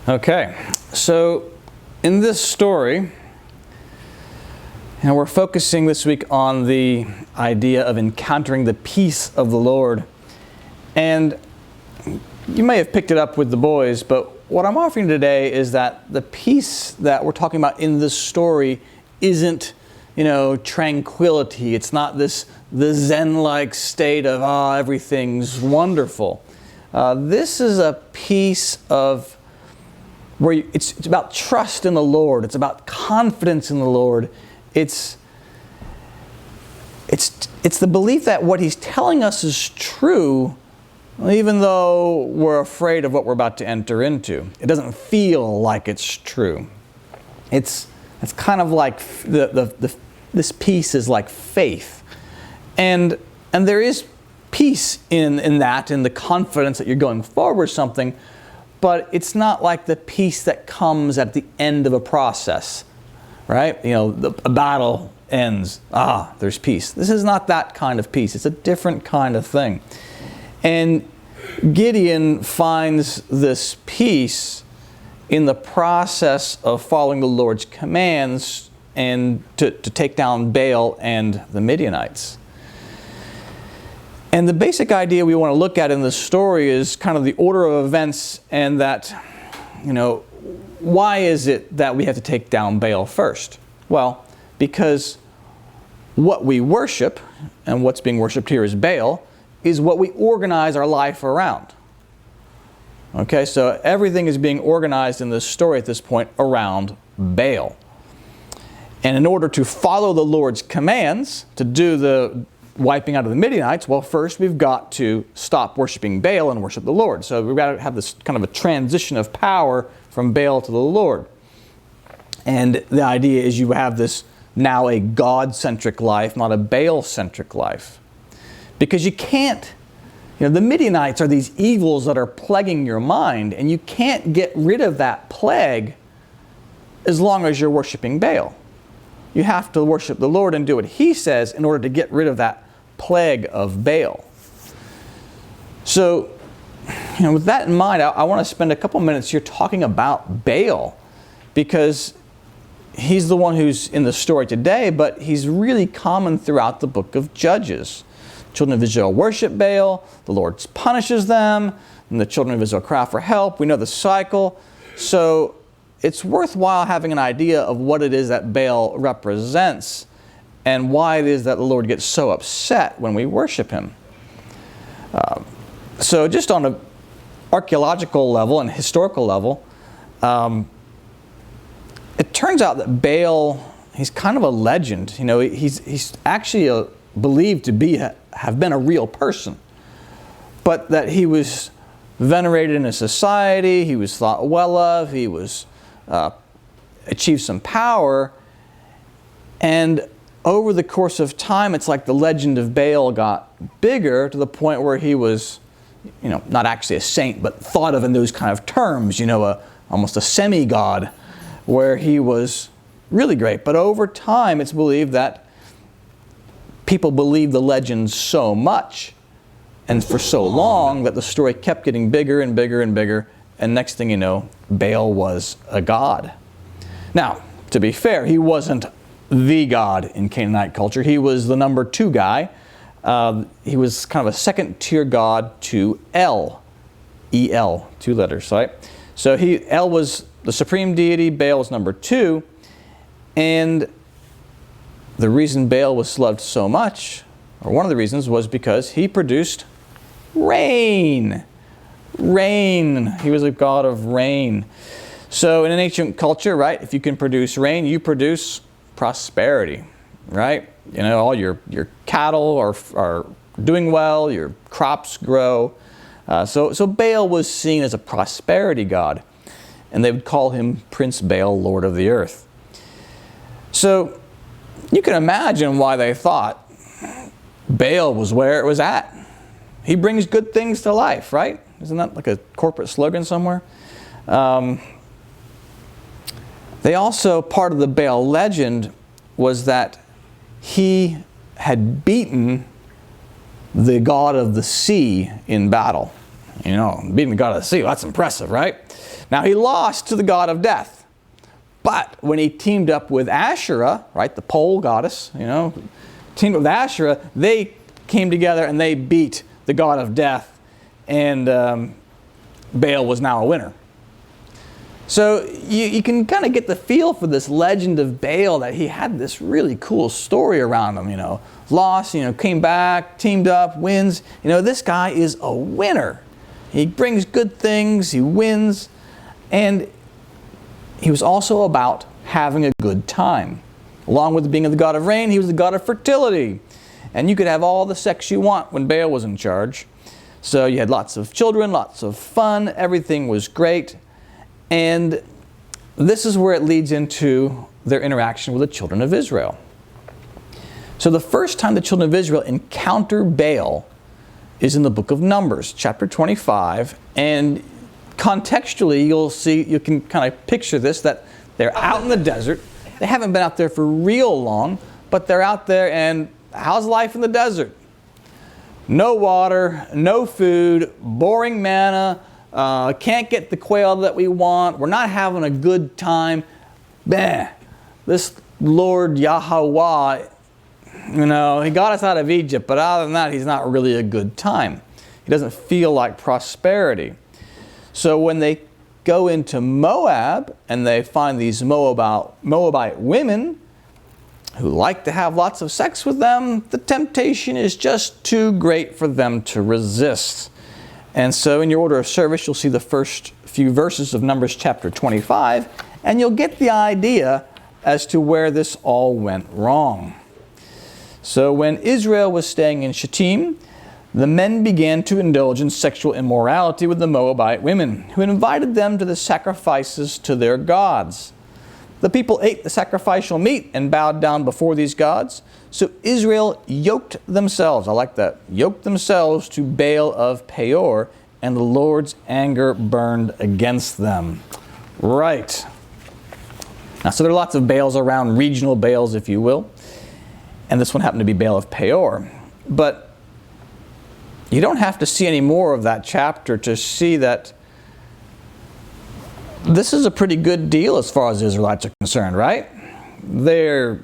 Okay, so in this story, we're focusing this week on the idea of encountering the peace of the Lord. And you may have picked it up with the boys, but what I'm offering today is that the peace that we're talking about in this story isn't, tranquility. It's not the Zen-like state of, everything's wonderful. This is a peace of where it's about trust in the Lord. It's about confidence in the Lord. It's the belief that what He's telling us is true, even though we're afraid of what we're about to enter into. It doesn't feel like it's true. It's kind of like this peace is like faith, and there is peace in the confidence that you're going forward with something. But it's not like the peace that comes at the end of a process, right? A battle ends. There's peace. This is not that kind of peace. It's a different kind of thing. And Gideon finds this peace in the process of following the Lord's commands and to take down Baal and the Midianites. And the basic idea we want to look at in this story is kind of the order of events, and that, why is it that we have to take down Baal first? Well, because what we worship, and what's being worshipped here is Baal, is what we organize our life around. Okay, so everything is being organized in this story at this point around Baal. And in order to follow the Lord's commands, to do the wiping out of the Midianites, well, first we've got to stop worshiping Baal and worship the Lord. So we've got to have this kind of a transition of power from Baal to the Lord. And the idea is you have this now a God-centric life, not a Baal-centric life. Because you can't, the Midianites are these evils that are plaguing your mind, and you can't get rid of that plague as long as you're worshiping Baal. You have to worship the Lord and do what He says in order to get rid of that plague of Baal. So, with that in mind, I want to spend a couple minutes here talking about Baal, because he's the one who's in the story today, but he's really common throughout the book of Judges. Children of Israel worship Baal, the Lord punishes them, and the children of Israel cry for help. We know the cycle. So it's worthwhile having an idea of what it is that Baal represents and why it is that the Lord gets so upset when we worship Him. So just on an archaeological level and historical level, it turns out that Baal, he's kind of a legend. He's actually believed to have been a real person, but that he was venerated in a society, he was thought well of, he was achieved some power, and over the course of time, it's like the legend of Baal got bigger to the point where he was, not actually a saint, but thought of in those kind of terms, almost a semi-god, where he was really great. But over time, it's believed that people believed the legend so much and for so long that the story kept getting bigger and bigger and bigger, and next thing you know, Baal was a god. Now, to be fair, he wasn't the god in Canaanite culture. He was the number 2 guy. He was kind of a second-tier god to El. E-L, 2 letters, right? So El was the supreme deity, Baal was number 2, and the reason Baal was loved so much, or one of the reasons, was because he produced rain. Rain. He was a god of rain. So in an ancient culture, right, if you can produce rain, you produce prosperity, right? All your cattle are doing well, your crops grow. So Baal was seen as a prosperity god, and they would call him Prince Baal, Lord of the Earth. So you can imagine why they thought Baal was where it was at. He brings good things to life, right? Isn't that like a corporate slogan somewhere? They also, part of the Baal legend was that he had beaten the god of the sea in battle. You know, beating the god of the sea, that's impressive, right? Now, he lost to the god of death. But when he teamed up with Asherah, right, the pole goddess, you know, teamed up with Asherah, they came together and they beat the god of death, and Baal was now a winner. So you can kind of get the feel for this legend of Baal, that he had this really cool story around him, you know. Lost, you know, came back, teamed up, wins. You know, this guy is a winner. He brings good things, he wins, and he was also about having a good time. Along with being the god of rain, he was the god of fertility. And you could have all the sex you want when Baal was in charge. So you had lots of children, lots of fun, everything was great. And this is where it leads into their interaction with the children of Israel. So the first time the children of Israel encounter Baal is in the book of Numbers, chapter 25. And contextually, you can kind of picture this, that they're out in the desert. They haven't been out there for real long, but they're out there, and how's life in the desert? No water, no food, boring manna, can't get the quail that we want, we're not having a good time. This Lord Yahweh, you know, he got us out of Egypt, but other than that, he's not really a good time. He doesn't feel like prosperity. So when they go into Moab and they find these Moabite women who like to have lots of sex with them, the temptation is just too great for them to resist. And so in your order of service, you'll see the first few verses of Numbers chapter 25, and you'll get the idea as to where this all went wrong. So when Israel was staying in Shittim, the men began to indulge in sexual immorality with the Moabite women, who invited them to the sacrifices to their gods. The people ate the sacrificial meat and bowed down before these gods. So Israel yoked themselves, I like that, yoked themselves to Baal of Peor, and the Lord's anger burned against them. Right. Now, so there are lots of Baals around, regional Baals, if you will. And this one happened to be Baal of Peor. But you don't have to see any more of that chapter to see that this is a pretty good deal as far as the Israelites are concerned, right? They're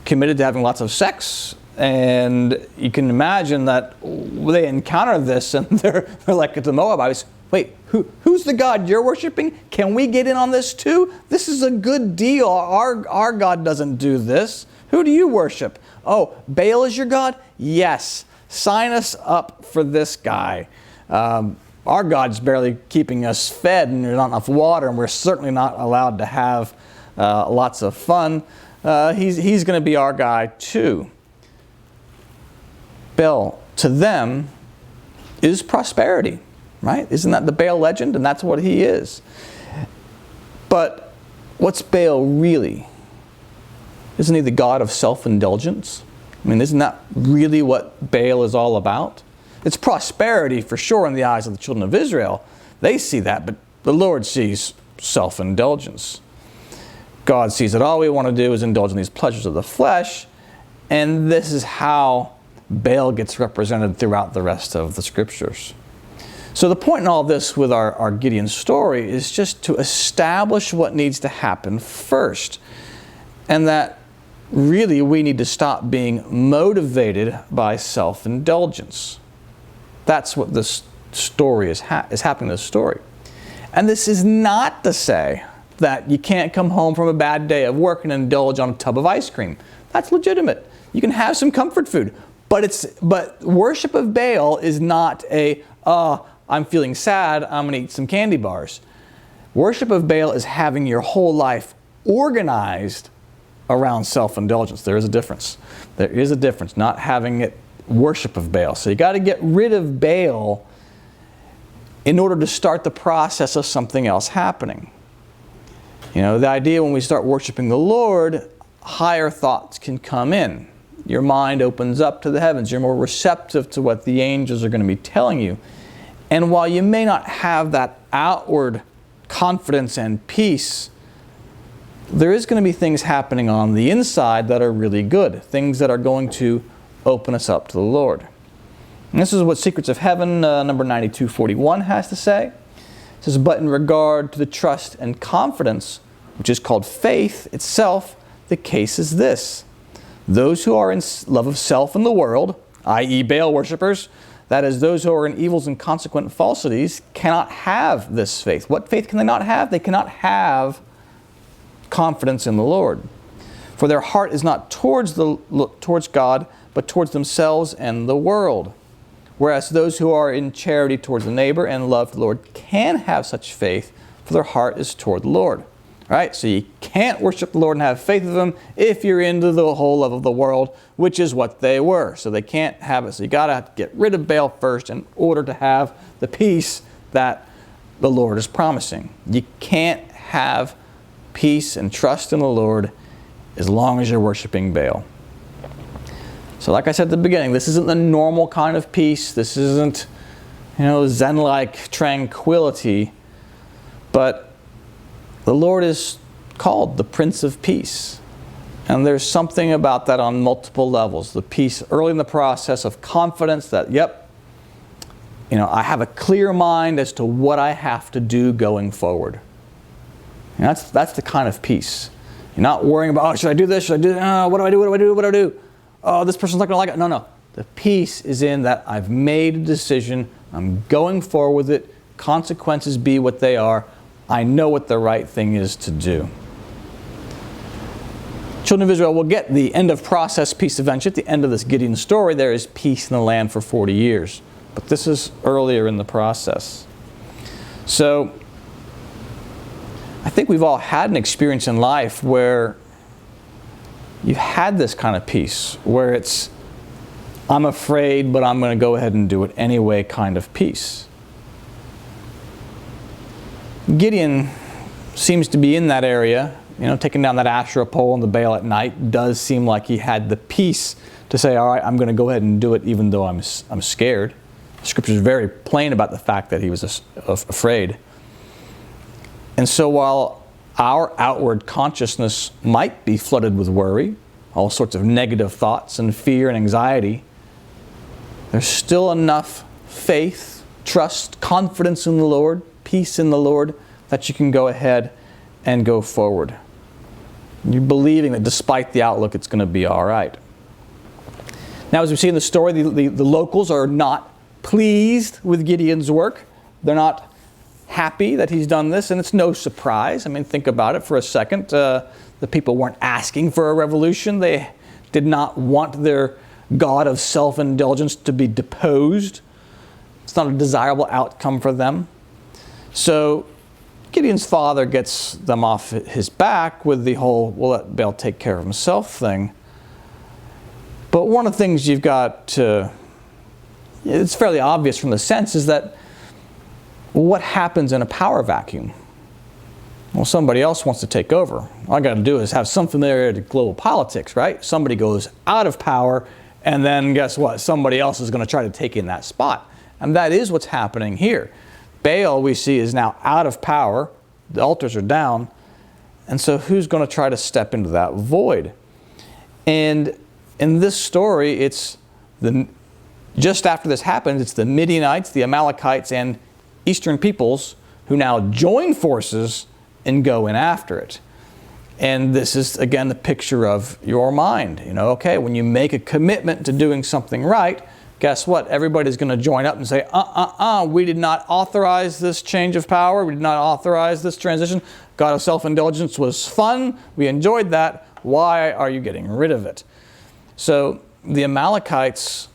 committed to having lots of sex, and you can imagine that they encounter this and they're like to the Moabites, wait, who's the God you're worshiping? Can we get in on this too? This is a good deal. Our God doesn't do this. Who do you worship? Oh, Baal is your God? Yes. Sign us up for this guy. Our God's barely keeping us fed, and there's not enough water, and we're certainly not allowed to have lots of fun. He's going to be our guy too. Baal, to them, is prosperity, right? Isn't that the Baal legend? And that's what he is. But what's Baal really? Isn't he the god of self-indulgence? I mean, isn't that really what Baal is all about? It's prosperity for sure in the eyes of the children of Israel. They see that, but the Lord sees self-indulgence. God sees that all we want to do is indulge in these pleasures of the flesh, and this is how Baal gets represented throughout the rest of the scriptures. So the point in all this with our Gideon story is just to establish what needs to happen first, and that really we need to stop being motivated by self-indulgence. That's what this story is happening in this story. And this is not to say that you can't come home from a bad day of work and indulge on a tub of ice cream. That's legitimate. You can have some comfort food. But worship of Baal is not I'm feeling sad, I'm going to eat some candy bars. Worship of Baal is having your whole life organized around self-indulgence. There is a difference. There is a difference, not having it worship of Baal. So you got to get rid of Baal in order to start the process of something else happening. You know, the idea when we start worshiping the Lord, higher thoughts can come in. Your mind opens up to the heavens. You're more receptive to what the angels are going to be telling you. And while you may not have that outward confidence and peace, there is going to be things happening on the inside that are really good. Things that are going to open us up to the Lord. And this is what Secrets of Heaven, number 9241, has to say. It says, but in regard to the trust and confidence, which is called faith itself, the case is this. Those who are in love of self and the world, i.e. Baal worshippers, that is, those who are in evils and consequent falsities, cannot have this faith. What faith can they not have? They cannot have confidence in the Lord. For their heart is not towards God, but towards themselves and the world. Whereas those who are in charity towards the neighbor and love the Lord can have such faith, for their heart is toward the Lord. All right, so you can't worship the Lord and have faith of Him if you're into the whole love of the world, which is what they were. So they can't have it. So you got to get rid of Baal first in order to have the peace that the Lord is promising. You can't have peace and trust in the Lord as long as you're worshiping Baal. So like I said at the beginning, this isn't the normal kind of peace. This isn't, Zen-like tranquility. But the Lord is called the Prince of Peace. And there's something about that on multiple levels. The peace early in the process of confidence that, I have a clear mind as to what I have to do going forward. And that's the kind of peace. You're not worrying about, should I do this? Should I do that? What do I do? What do I do? What do I do? Oh, this person's not going to like it. No. The peace is in that I've made a decision. I'm going forward with it. Consequences be what they are. I know what the right thing is to do. Children of Israel will get the end of process peace eventually. At the end of this Gideon story, there is peace in the land for 40 years. But this is earlier in the process. So, I think we've all had an experience in life where you've had this kind of peace, where it's, I'm afraid, but I'm going to go ahead and do it anyway kind of peace. Gideon seems to be in that area, taking down that Asherah pole on the Baal at night. Does seem like he had the peace to say, all right, I'm going to go ahead and do it even though I'm scared. Scripture is very plain about the fact that he was afraid. And so while our outward consciousness might be flooded with worry, all sorts of negative thoughts and fear and anxiety, there's still enough faith, trust, confidence in the Lord, peace in the Lord, that you can go ahead and go forward. You're believing that despite the outlook, it's going to be all right. Now, as we see in the story, the locals are not pleased with Gideon's work. They're not happy that he's done this, and it's no surprise. I mean, think about it for a second. The people weren't asking for a revolution. They did not want their god of self-indulgence to be deposed. It's not a desirable outcome for them. So Gideon's father gets them off his back with the whole, we'll let Baal take care of himself thing. But one of the things you've got to, it's fairly obvious from the sense, is that what happens in a power vacuum? Well, somebody else wants to take over. All I got to do is have some familiarity to global politics, right? Somebody goes out of power, and then guess what? Somebody else is going to try to take in that spot. And that is what's happening here. Baal, we see, is now out of power. The altars are down. And so who's going to try to step into that void? And in this story, it's just after this happens, it's the Midianites, the Amalekites, and Eastern peoples who now join forces and go in after it. And this is, again, the picture of your mind. Okay, when you make a commitment to doing something right, guess what? Everybody's going to join up and say, we did not authorize this change of power. We did not authorize this transition. God of self-indulgence was fun. We enjoyed that. Why are you getting rid of it? So the Amalekites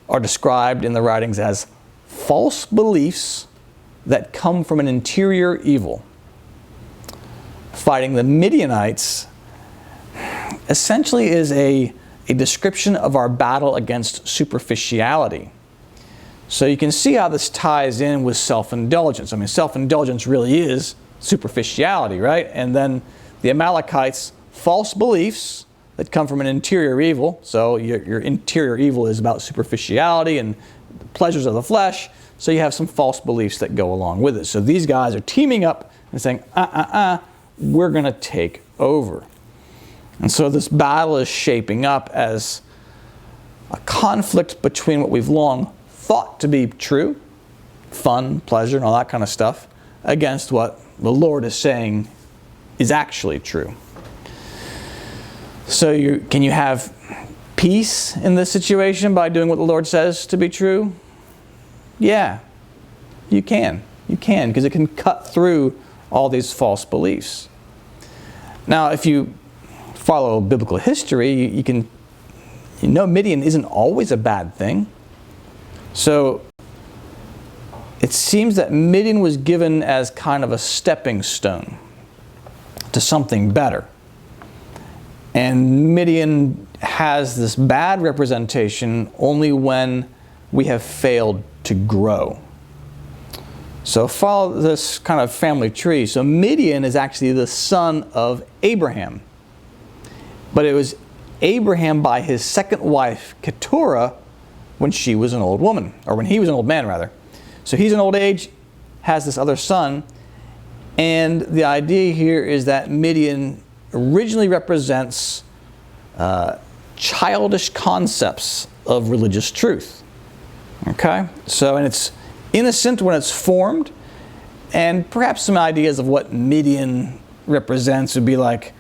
are described in the writings as false beliefs that come from an interior evil. Fighting the Midianites essentially is a description of our battle against superficiality. So you can see how this ties in with self-indulgence. I mean, self-indulgence really is superficiality, right? And then the Amalekites, false beliefs that come from an interior evil. So your interior evil is about superficiality and the pleasures of the flesh. So you have some false beliefs that go along with it. So these guys are teaming up and saying, we're going to take over. And so this battle is shaping up as a conflict between what we've long thought to be true, fun, pleasure, and all that kind of stuff, against what the Lord is saying is actually true. So can you have peace in this situation by doing what the Lord says to be true? Yeah, you can. You can, because it can cut through all these false beliefs. Now, if you follow biblical history, you know Midian isn't always a bad thing. So it seems that Midian was given as kind of a stepping stone to something better. And Midian has this bad representation only when we have failed to grow. So follow this kind of family tree. So Midian is actually the son of Abraham. But it was Abraham by his second wife, Keturah, when she was an old woman, or when he was an old man, rather. So he's in old age, has this other son, and the idea here is that Midian originally represents childish concepts of religious truth. Okay? So, and it's innocent when it's formed, and perhaps some ideas of what Midian represents would be like,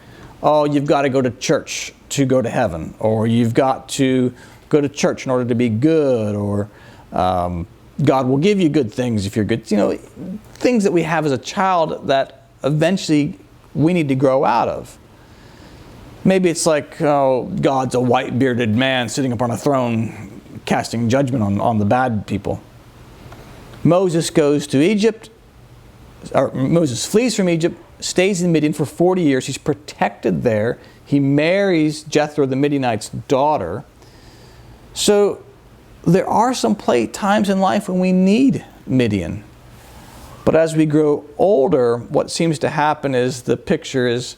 oh, you've got to go to church to go to heaven, or you've got to go to church in order to be good, or God will give you good things if you're good. You know, things that we have as a child that eventually we need to grow out of. Maybe it's like, oh, God's a white-bearded man sitting upon a throne casting judgment on the bad people. Moses goes to Egypt, or Moses flees from Egypt, stays in Midian for 40 years. He's protected there. He marries Jethro, the Midianite's daughter. So there are some times in life when we need Midian. But as we grow older, what seems to happen is the picture is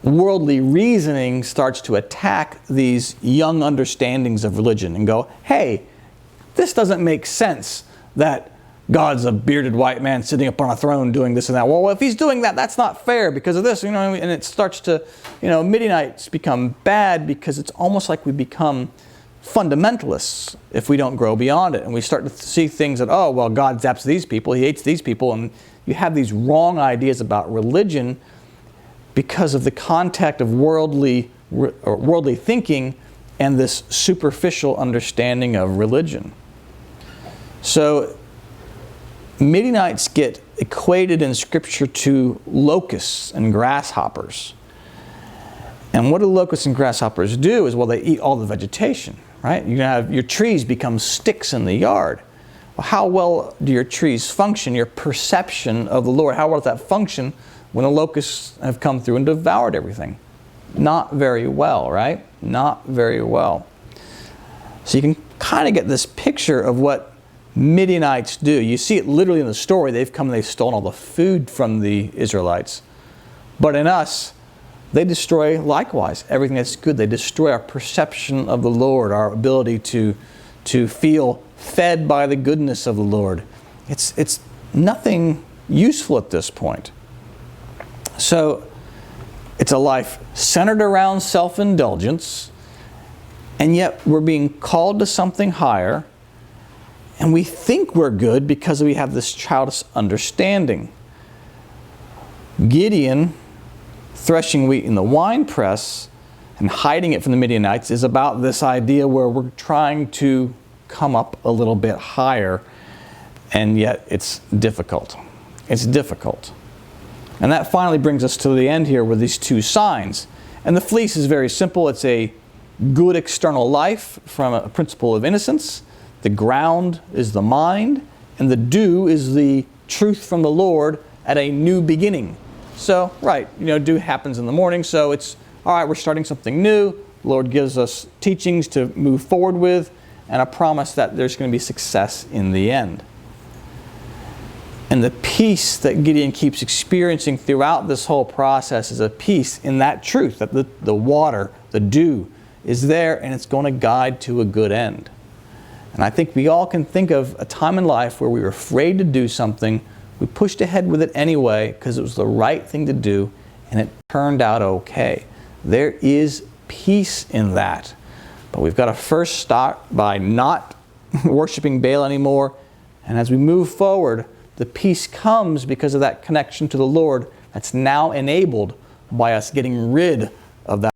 worldly reasoning starts to attack these young understandings of religion and go, hey, this doesn't make sense that God's a bearded white man sitting up on a throne doing this and that. Well, if he's doing that, that's not fair because of this, you know, and it starts to, you know, Midianites become bad because it's almost like we become fundamentalists if we don't grow beyond it. And we start to see things that, oh, well, God zaps these people, he hates these people, and you have these wrong ideas about religion because of the contact of worldly thinking and this superficial understanding of religion. So Midianites get equated in Scripture to locusts and grasshoppers. And what do locusts and grasshoppers do is, well, they eat all the vegetation, right? You have your trees become sticks in the yard. Well, how well do your trees function, your perception of the Lord? How well does that function when the locusts have come through and devoured everything? Not very well, right? Not very well. So you can kind of get this picture of what Midianites do. You see it literally in the story. They've come and they've stolen all the food from the Israelites. But in us, they destroy likewise everything that's good. They destroy our perception of the Lord, our ability to feel fed by the goodness of the Lord. It's nothing useful at this point. So it's a life centered around self-indulgence, and yet we're being called to something higher, and we think we're good because we have this childish understanding. Gideon threshing wheat in the winepress and hiding it from the Midianites is about this idea where we're trying to come up a little bit higher, and yet it's difficult. It's difficult. And that finally brings us to the end here with these two signs. And the fleece is very simple. It's a good external life from a principle of innocence. The ground is the mind, and the dew is the truth from the Lord at a new beginning. So, right, you know, dew happens in the morning, so it's, all right, we're starting something new. The Lord gives us teachings to move forward with, and a promise that there's going to be success in the end. And the peace that Gideon keeps experiencing throughout this whole process is a peace in that truth, that the water, the dew, is there, and it's going to guide to a good end. And I think we all can think of a time in life where we were afraid to do something, we pushed ahead with it anyway because it was the right thing to do, and it turned out okay. There is peace in that. But we've got to first start by not worshiping Baal anymore. And as we move forward, the peace comes because of that connection to the Lord that's now enabled by us getting rid of that